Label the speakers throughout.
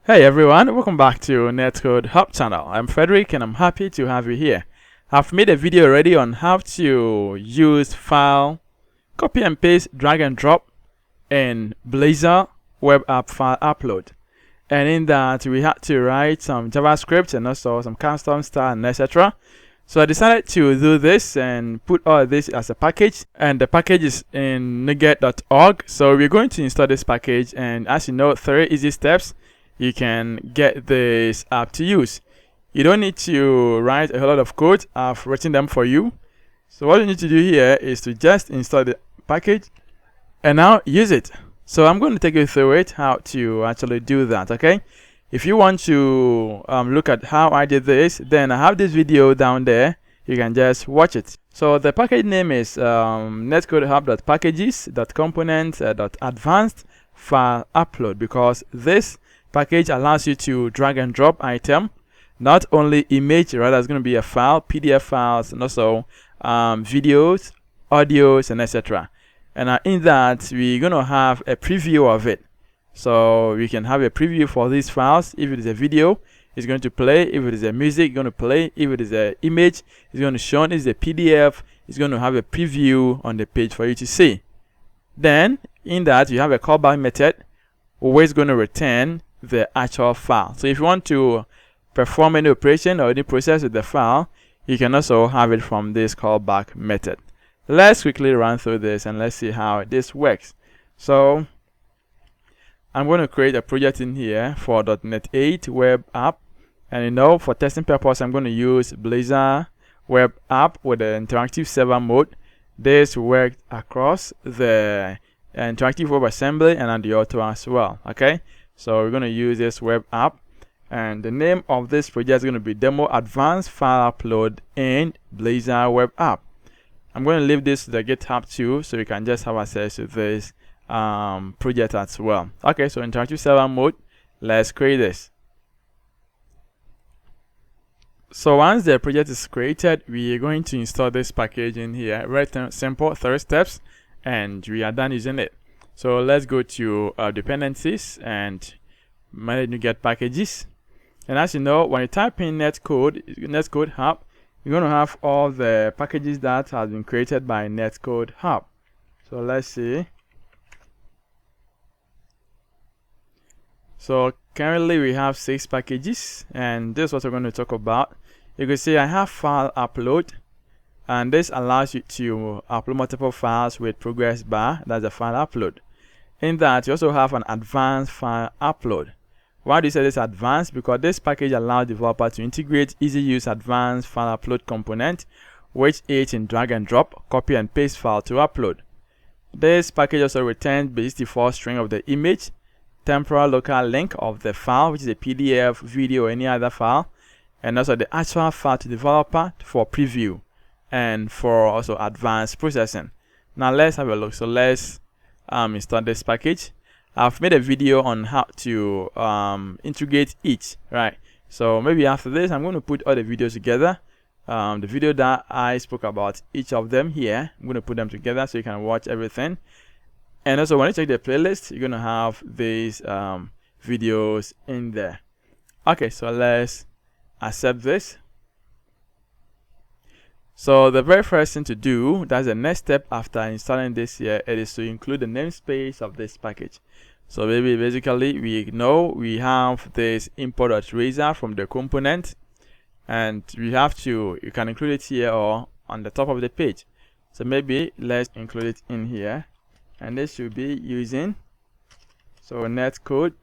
Speaker 1: Hey everyone, welcome back to NetcodeHub channel. I'm Frederick and I'm happy to have you here. I've made a video already on how to use file, copy and paste, drag and drop in Blazor web app file upload. And in that we had to write some JavaScript and also some custom style and etc. So I decided to do this and put all this as a package, and the package is in Nugget.org. So we're going to install this package, and as you know, 3 easy steps you can get this app to use. You don't need to write a whole lot of code. I've written them for you. So what you need to do here is to just install the package and now use it. So I'm going to take you through it, how to actually do that, okay? If you want to look at how I did this, then I have this video down there. You can just watch it. So the package name is NetcodeHub.Packages.Components.Modal File Upload, because this package allows you to drag and drop item, not only image, rather it's going to be a file, PDF files, and also videos, audios, and etc. And in that, we're going to have a preview of it. So we can have a preview for these files. If it is a video, it's going to play. If it is a music, it's going to play. If it is an image, it's going to show. If it's a PDF, it's going to have a preview on the page for you to see. Then, in that, you have a callback method, always going to return the actual file. So if you want to perform any operation or any process with the file, you can also have it from this callback method. Let's quickly run through this and let's see how this works. So I'm going to create a project in here for .NET 8 web app, and for testing purpose I'm going to use Blazor web app with the interactive server mode. This worked across the interactive WebAssembly and the auto as well. Okay, so we're going to use this web app, and the name of this project is going to be Demo Advanced File Upload in Blazor web app. I'm going to leave this to the GitHub too, so you can just have access to this project as well. Okay, so interactive server mode, let's create this. So once the project is created, we are going to install this package in here. Very simple, 3 steps, and we are done using it. So let's go to dependencies and manage Nugget packages. And as you know, when you type in NetcodeHub, you're going to have all the packages that have been created by NetcodeHub. So let's see. So currently we have 6 packages, and this is what we're going to talk about. You can see I have file upload, and this allows you to upload multiple files with progress bar. That's the file upload. In that, you also have an advanced file upload. Why do you say this advanced? Because this package allows developer to integrate easy use advanced file upload component, which aids in drag and drop, copy and paste file to upload. This package also returns the default string of the image, temporal local link of the file, which is a PDF, video, or any other file, and also the actual file to developer for preview and for also advanced processing. Now let's have a look. So let's install this package. I've made a video on how to integrate each, right? So maybe after this, I'm going to put all the videos together. The video that I spoke about each of them here, I'm going to put them together so you can watch everything. And also when you check the playlist, you're going to have these videos in there. Okay, so let's accept this. So the very first thing to do, that's the next step after installing this here, it is to include the namespace of this package. So basically we know we have this import.razor from the component, and we have to, you can include it here or on the top of the page. So maybe let's include it in here, and this should be using Netcode.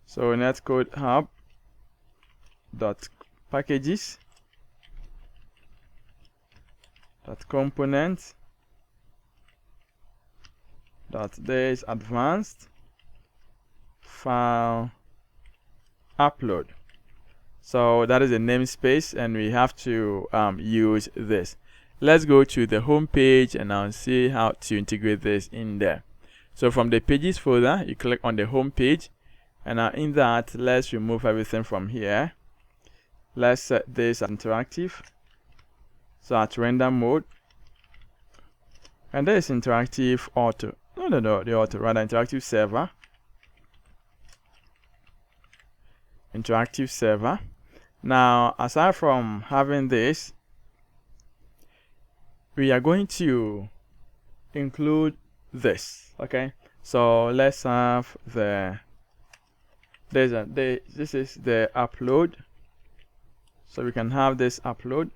Speaker 1: So NetcodeHub.Packages.Components.This advanced file upload. So that is the namespace, and we have to use this. Let's go to the home page and now see how to integrate this in there. So from the pages folder, you click on the home page, and now in that, let's remove everything from here. Let's set this interactive, so at render mode, and there is interactive auto. The auto, rather interactive server. interactive server. Now, aside from having this, we are going to include this. Okay, so let's have this is the upload, so we can have this upload.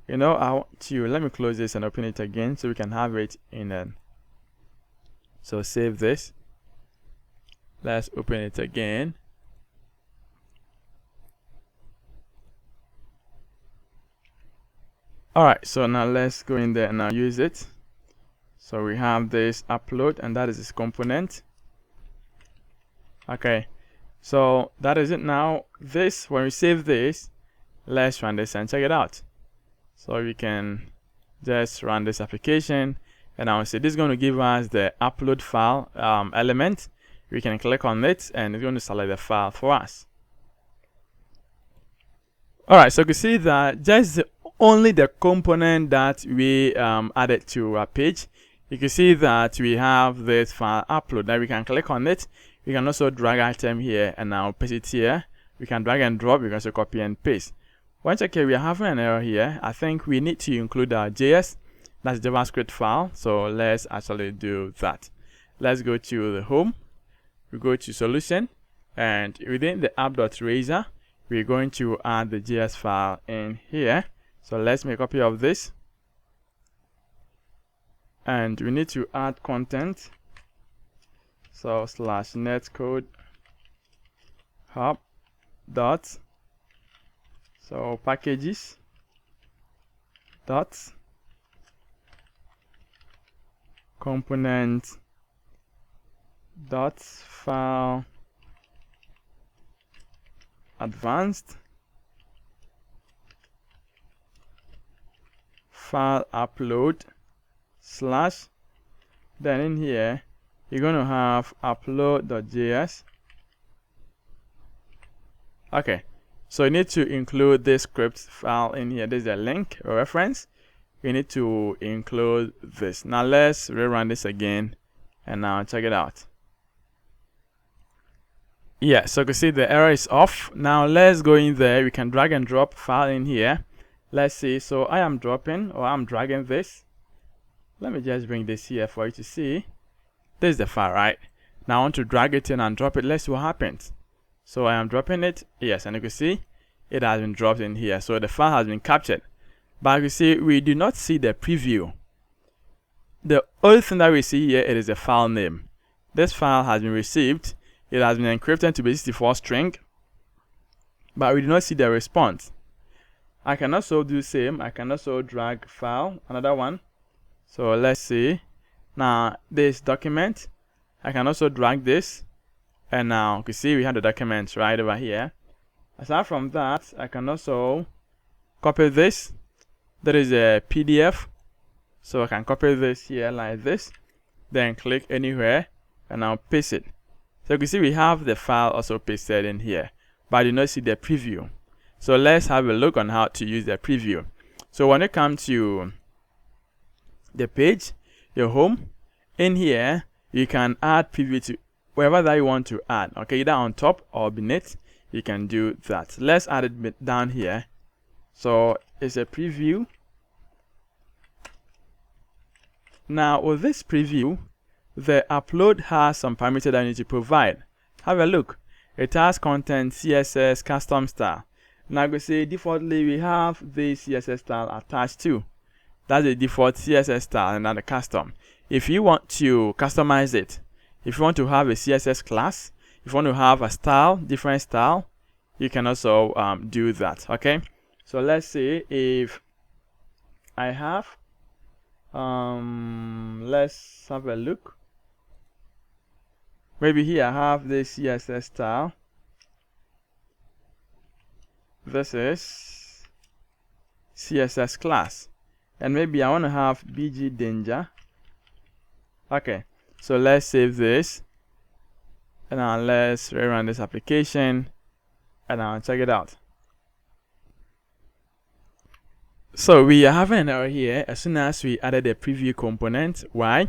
Speaker 1: You know, I want to let me close this and open it again so we can have it in a. So save this. Let's open it again. Alright, so now let's go in there and now use it. So we have this upload, and that is this component. Okay, so that is it. Now this, when we save this, let's run this and check it out. So we can just run this application, and I will say this is going to give us the upload file element. We can click on it and it's going to select the file for us. Alright, so you can see that just only the component that we added to our page. You can see that we have this file upload. Now we can click on it. We can also drag item here and now paste it here. We can drag and drop. We can also copy and paste. Once okay, we are having an error here. I think we need to include our JS, that's JavaScript file. So let's actually do that. Let's go to the home. We go to solution, and within the app.razor, we're going to add the JS file in here. So let's make a copy of this, and we need to add content. So slash NetcodeHub dot so packages dot component dot file advanced file upload slash, then in here you're going to have upload.js. okay, so you need to include this script file in here. There's a link or reference. We need to include this. Now let's rerun this again and now check it out. Yeah, so you can see the error is off. Now let's go in there. We can drag and drop file in here. Let's see. So I am dropping, or I'm dragging this. Let me just bring this here for you to see. This is the file, right? Now I want to drag it in and drop it. Let's see what happens. So I am dropping it. Yes, and you can see it has been dropped in here. So the file has been captured. But you see, we do not see the preview. The only thing that we see here, it is the file name. This file has been received. It has been encrypted to be 64 string, but we do not see the response. I can also do the same. I can also drag file, another one. So let's see. Now this document, I can also drag this, and now you can see we have the document right over here. Aside from that, I can also copy this. There is a PDF, so I can copy this here like this, then click anywhere and now paste it. So you can see we have the file also pasted in here, but I do not see the preview. So let's have a look on how to use the preview. So when you come to the page, your home, in here you can add preview to wherever that you want to add. Okay, either on top or beneath, you can do that. Let's add it down here. So it's a preview. Now with this preview, the upload has some parameter that you need to provide. Have a look. It has content, CSS, custom style. Now you see defaultly we have the CSS style attached to. That's the default CSS style and then the custom. If you want to customize it, if you want to have a CSS class, if you want to have a style, different style, you can also do that. Okay. So let's see if I have. Let's have a look. Maybe here I have this CSS style. This is CSS class, and maybe I want to have BG danger. Okay, so let's save this, and now let's rerun this application, and now check it out. So we are having an error here as soon as we added a preview component. Why?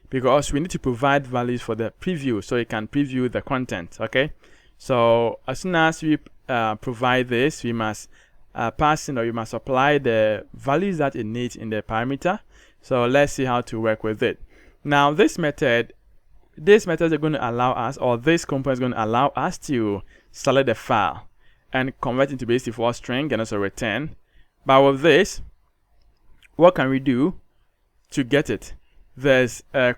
Speaker 1: Because we need to provide values for the preview so it can preview the content. Okay, so as soon as we provide this, we must pass in, or you must apply the values that it needs in the parameter. So let's see how to work with it. Now these methods are going to allow us, or this component is going to allow us to select the file and convert into base default string and also return. But with this, what can we do to get it? There's a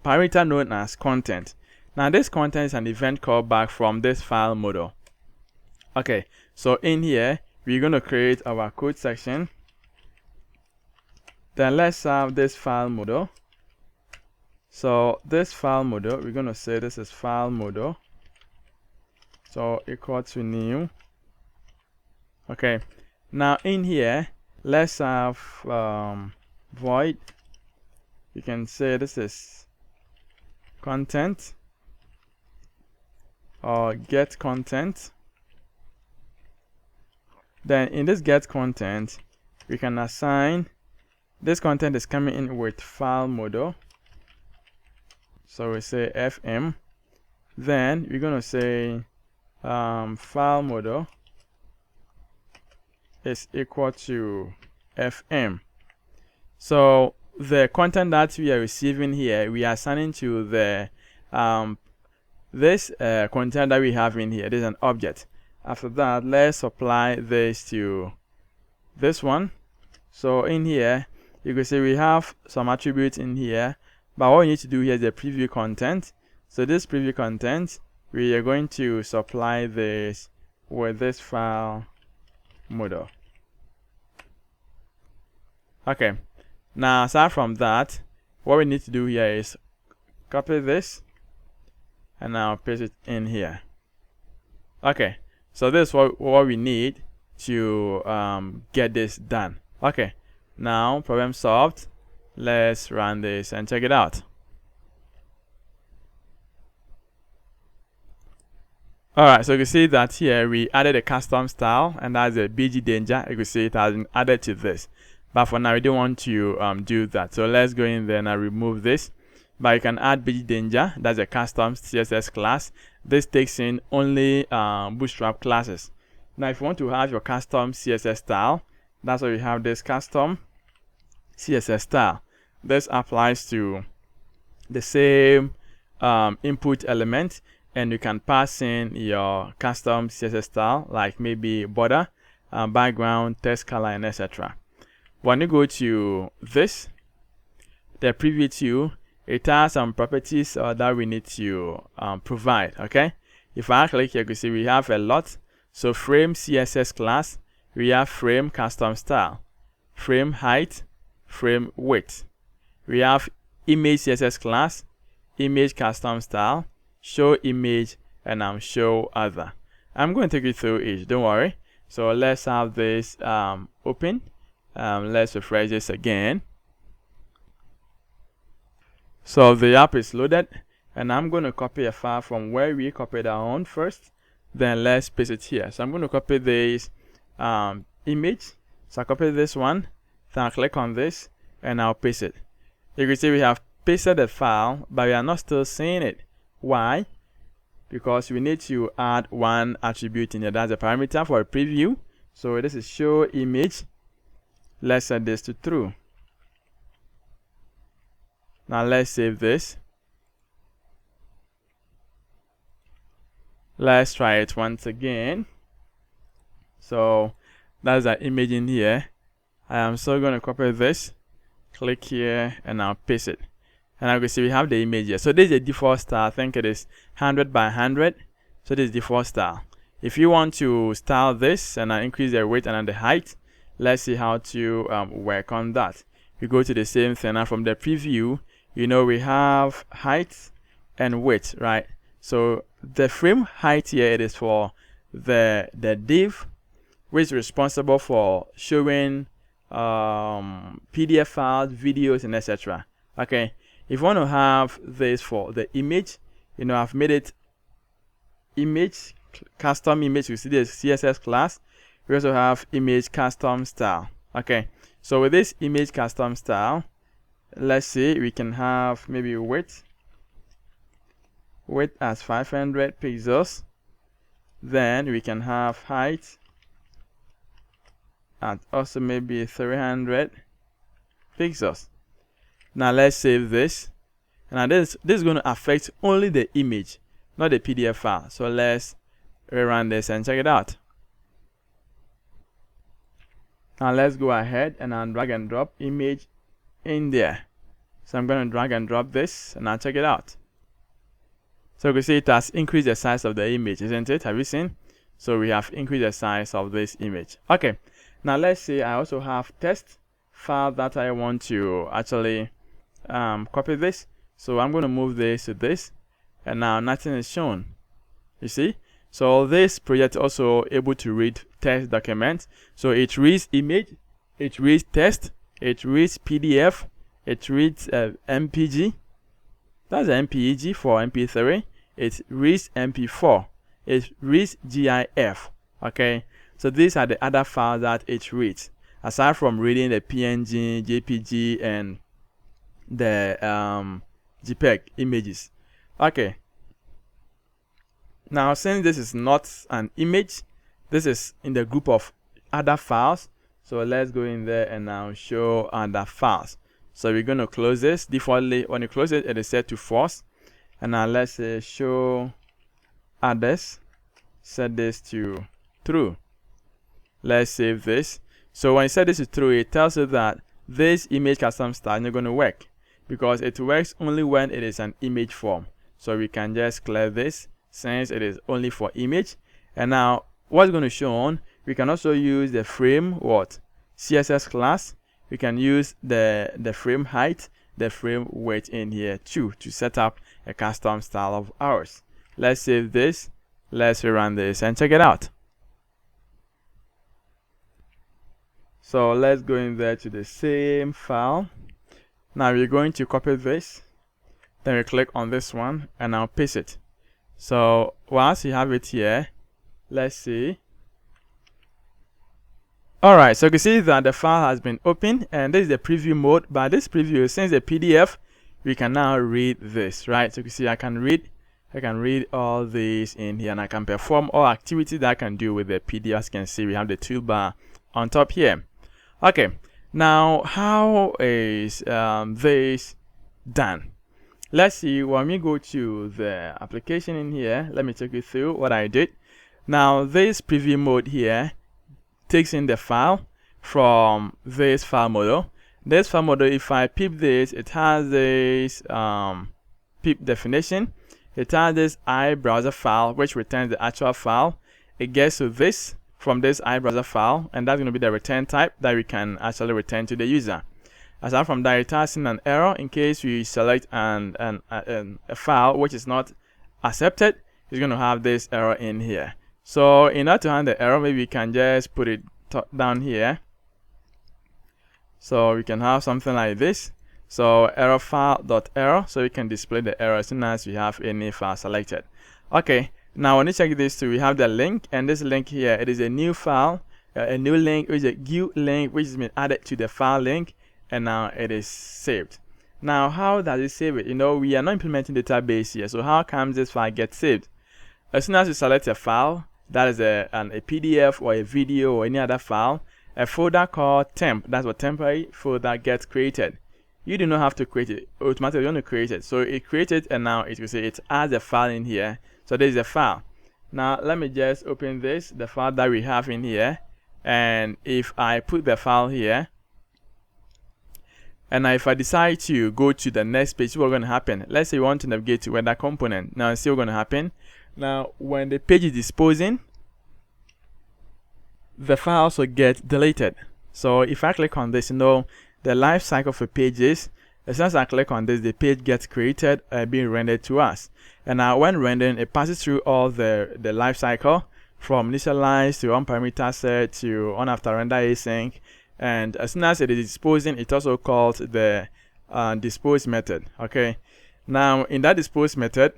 Speaker 1: parameter known as content. Now this content is an event callback from this file model. Okay, so in here we're going to create our code section. Then let's have this file model. So this file model, we're going to say this is file model. So equal to new. Okay, now in here let's have void. You can say this is content or get content. Then in this get content, we can assign this content is coming in with file model. So we say fm. Then we're going to say file model is equal to fm. So the content that we are receiving here, we are assigning to the this content that we have in here. This is an object. After that, let's apply this to this one. So in here, you can see we have some attributes in here, but what we need to do here is the preview content. So this preview content, we are going to supply this with this file model. Okay, now aside from that, what we need to do here is copy this and now paste it in here. Okay, so this is what we need to get this done. Okay, now problem solved. Let's run this and check it out. Alright, so you can see that here we added a custom style, and that's a BG danger. You can see it has been added to this. But for now, we don't want to do that. So let's go in there and remove this. But you can add BG danger. That's a custom CSS class. This takes in only Bootstrap classes. Now, if you want to have your custom CSS style, that's why we have this custom CSS style. This applies to the same input element, and you can pass in your custom CSS style, like maybe border, background, text color, and etc. When you go to this, the preview to, it has some properties that we need to provide. Okay, if I click here, you can see we have a lot. So frame CSS class, we have frame custom style, frame height, frame width. We have image CSS class, image custom style, show image, and show other. I'm going to take you through each, don't worry. So let's have this open. Let's refresh this again. So the app is loaded, and I'm going to copy a file from where we copied our own first. Then let's paste it here. So I'm going to copy this image. So I copy this one, then I'll click on this, and I'll paste it. You can see we have pasted the file, but we are not still seeing it. Why? Because we need to add one attribute in here. That's a parameter for a preview. So this is show image. Let's set this to true. Now let's save this. Let's try it once again. So that's our image in here. I am still going to copy this, click here, and I'll paste it. And I can see we have the image here. So this is a default style. I think it is 100 by 100. So this is default style. If you want to style this and increase the width and the height, let's see how to work on that. We go to the same thing. Now from the preview, you know, we have height and width, right? So the frame height here, it is for the div, which is responsible for showing PDF files, videos, and etc. Okay, if you want to have this for the image, you know, I've made it image, custom image. You see the CSS class. We also have image custom style. Okay, so with this image custom style, let's see, we can have maybe width as 500 pixels. Then we can have height at also maybe 300 pixels. Now let's save this. Now this is going to affect only the image, not the PDF file. So let's rerun this and check it out. Now let's go ahead and I'll drag and drop image in there. So I'm going to drag and drop this and I'll check it out. So you can see it has increased the size of the image, isn't it? Have you seen? So we have increased the size of this image. Okay. Now let's say I also have test file that I want to actually copy this. So I'm going to move this to this, and now nothing is shown. You see? So this project also able to read test documents. So it reads image, it reads text, it reads PDF, it reads MPG. That's MPEG for MP3. It reads MP4. It reads GIF. Okay. So these are the other files that it reads, aside from reading the PNG, JPG, and the JPEG images. Okay. Now, since this is not an image, this is in the group of other files. So let's go in there and now show other files. So we're going to close this. Defaultly, when you close it, it is set to false. And now let's say show others. Set this to true. Let's save this. So when you set this to true, it tells you that this image custom style is not going to work, because it works only when it is an image form. So we can just clear this since it is only for image. And now what's going to show on, we can also use the frame CSS class. We can use the frame height, the frame width in here too, to set up a custom style of ours. Let's save this. Let's rerun this and check it out. So let's go in there to the same file. Now we're going to copy this. Then we click on this one and I'll paste it. So once you have it here, let's see. Alright, so you can see that the file has been opened, and this is the preview mode. By this preview, since the PDF, we can now read this, right? So you can see I can read all these in here, and I can perform all activities that I can do with the PDF. As you can see, we have the toolbar on top here. Okay, now how is this done? Let's see. When we go to the application in here, let me take you through what I did. Now this preview mode here takes in the file from this file model. This file model, if I peep this, it has this peep definition. It has this iBrowser file, which returns the actual file. It gets to this from this iBrowser file, and that's going to be the return type that we can actually return to the user. Aside from that, it has an error in case we select a file which is not accepted. It's going to have this error in here. So in order to handle the error, maybe we can just put it down here. So we can have something like this. So error file.error, so we can display the error as soon as we have any file selected. Okay, now when you check this too, we have the link, and this link here, it is a new file, a new link, which is a GUI link, which has been added to the file link, and now it is saved. Now, how does it save it? You know, we are not implementing the database here, so how comes this file gets saved? As soon as you select a file, that is a PDF or a video or any other file, a folder called temp, that's what temporary folder, gets created. You do not have to create it automatically. You want to create it, so it created, and now it will say it adds a file in here. So there is a file. Now let me just open this, the file that we have in here, and if I put the file here, and now if I decide to go to the next page, what's going to happen? Let's say you want to navigate to weather component. Now see what's going to happen. Now when the page is disposing, the file also gets deleted. So if I click on this, you know, the life cycle for pages, as soon as I click on this, the page gets created and being rendered to us. And now when rendering, it passes through all the life cycle, from initialize to on parameter set to on after render async. And as soon as it is disposing, it also calls the dispose method. Okay, now in that dispose method,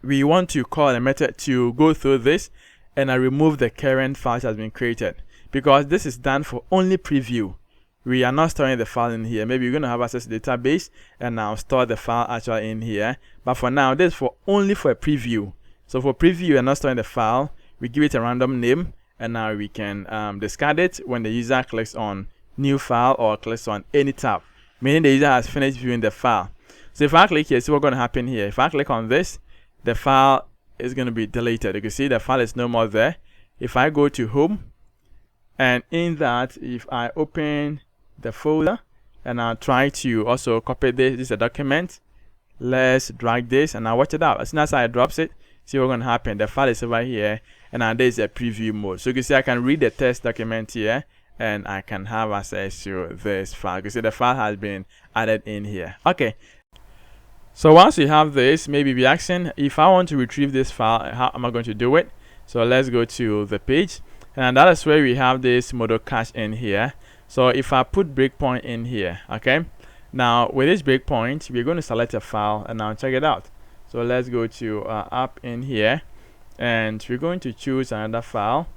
Speaker 1: we want to call a method to go through this and I remove the current file that has been created, because this is done for only preview. We are not storing the file in here. Maybe you're going to have access to the database and now store the file actually in here, but for now this is for only for a preview. So for preview and not storing the file, we give it a random name, and now we can discard it when the user clicks on new file or clicks on any tab, meaning the user has finished viewing the file. So if I click here, see what's going to happen here. If I click on this, the file is going to be deleted. You can see the file is no more there. If I go to home, and in that, if I open the folder and I'll try to also copy this is a document, let's drag this and I'll watch it out. As soon as I drops it, see what's going to happen. The file is over here, and now there's a preview mode. So you can see I can read the test document here, and I can have access to this file. You can see the file has been added in here. Okay. So once you have this, maybe be asking, if I want to retrieve this file, how am I going to do it? So let's go to the page, and that is where we have this modal cache in here. So if I put breakpoint in here, okay, now with this breakpoint, we're going to select a file and now check it out. So let's go to app in here, and we're going to choose another file.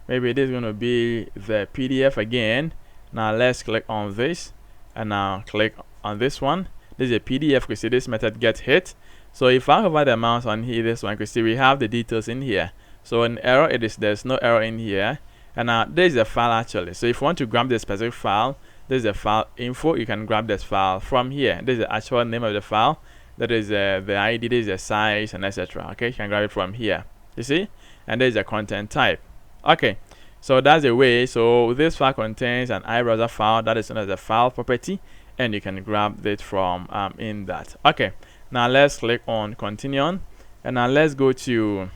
Speaker 1: Maybe it is going to be the PDF again. Now let's click on this, and now click on this one. This is a PDF. You see this method get hit. So if I hover the mouse on here, this one, you can see we have the details in here. So an error, there's no error in here. And now there's a file actually. So if you want to grab this specific file, there's a file info. You can grab this file from here. There's the actual name of the file. That is the ID, there's the size, and etc. Okay, you can grab it from here. You see? And there's a content type. Okay, so that's the way. So this file contains an iBrowser file that is known as a file property, and you can grab it from in that. Okay, now let's click on continue on, and now let's go to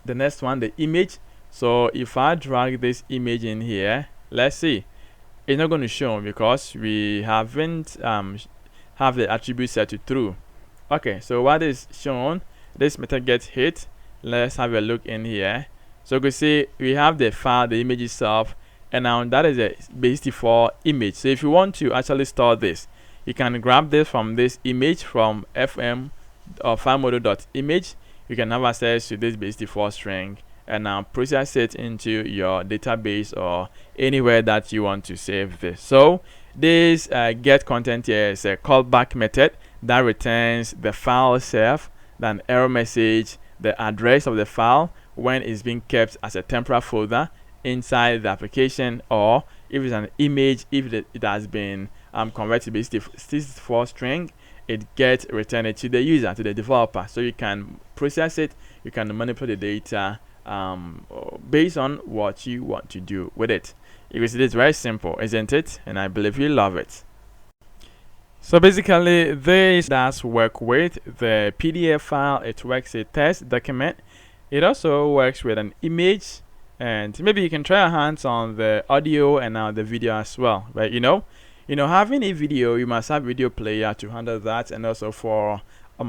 Speaker 1: the next one, the image. So if I drag this image in here, let's see, it's not going to show because we haven't have the attribute set to true. Okay, so what is shown, this method gets hit. Let's have a look in here. So you can see we have the file, the image itself, and now that is a base default image. So if you want to actually store this, you can grab this from this image from fm or filemodal.image. You can have access to this base default string and now process it into your database or anywhere that you want to save this. So this get content here is a callback method that returns the file itself, then error message, the address of the file when it's being kept as a temporary folder inside the application, or if it's an image, if it has been converted to base default string, it gets returned to the user, to the developer. So you can process it, you can manipulate the data based on what you want to do with it. You see, it's very simple, isn't it? And I believe you love it. So basically, this does work with the PDF file. It works a test document. It also works with an image, and maybe you can try your hands on the audio and now the video as well. But you know, having a video, you must have video player to handle that, and also for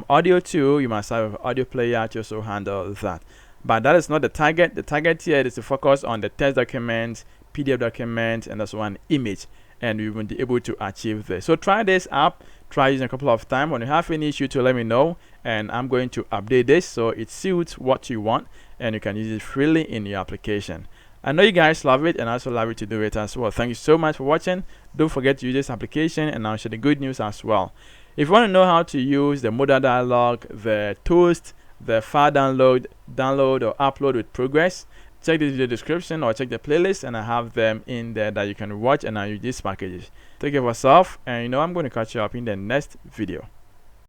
Speaker 1: audio too, you must have audio player to also handle that. But that is not the target. The target here is to focus on the test document, PDF document, and also an image, and we will be able to achieve this. So try this app, try using a couple of times. When you have any issue, to let me know, and I'm going to update this so it suits what you want, and you can use it freely in your application. I know you guys love it, and I also love it to do it as well. Thank you so much for watching. Don't forget to use this application, and I'll share the good news as well. If you want to know how to use the modal dialog, the toast, the file download or upload with progress, check the video description or check the playlist, and I have them in there that you can watch and I use these packages. Take care of yourself, and I'm going to catch you up in the next video.